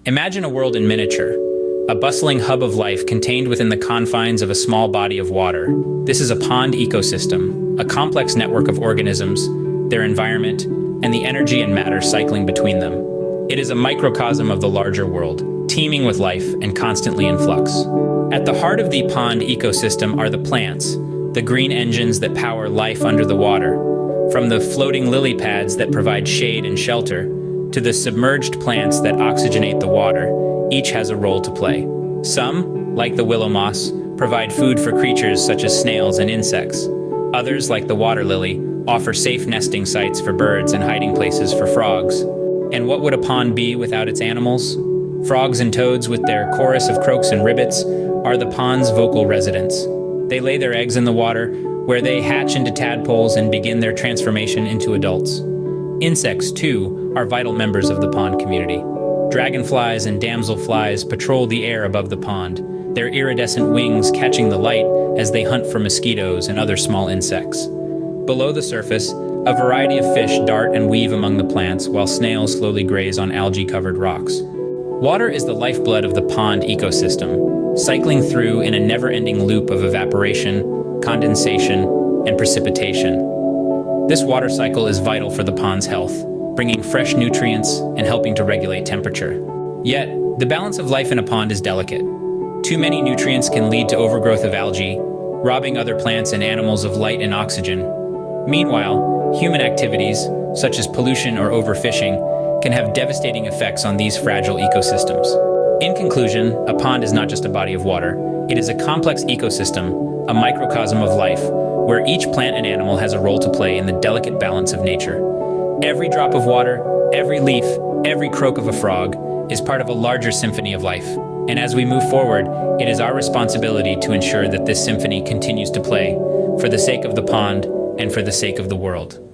Imagine a world in miniature, a bustling hub of life contained within the confines of a small body of water. This is a pond ecosystem, a complex network of organisms, their environment, and the energy and matter cycling between them. It is a microcosm of the larger world, teeming with life and constantly in flux. At the heart of the pond ecosystem are the plants, the green engines that power life under the water. From the floating lily pads that provide shade and shelter, to the submerged plants that oxygenate the water, each has a role to play. Some, like the willow moss, provide food for creatures such as snails and insects. Others, like the water lily, offer safe nesting sites for birds and hiding places for frogs. And what would a pond be without its animals? Frogs and toads, with their chorus of croaks and ribbits, are the pond's vocal residents. They lay their eggs in the water, where they hatch into tadpoles and begin their transformation into adults. Insects, too, are vital members of the pond community. Dragonflies and damselflies patrol the air above the pond, their iridescent wings catching the light as they hunt for mosquitoes and other small insects. Below the surface, a variety of fish dart and weave among the plants, while snails slowly graze on algae-covered rocks. Water is the lifeblood of the pond ecosystem, cycling through in a never-ending loop of evaporation, condensation, and precipitation. This water cycle is vital for the pond's health, bringing fresh nutrients and helping to regulate temperature. Yet, the balance of life in a pond is delicate. Too many nutrients can lead to overgrowth of algae, robbing other plants and animals of light and oxygen. Meanwhile, human activities, such as pollution or overfishing, can have devastating effects on these fragile ecosystems. In conclusion, a pond is not just a body of water. It is a complex ecosystem, a microcosm of life, where each plant and animal has a role to play in the delicate balance of nature. Every drop of water, every leaf, every croak of a frog is part of a larger symphony of life. And as we move forward, it is our responsibility to ensure that this symphony continues to play for the sake of the pond and for the sake of the world.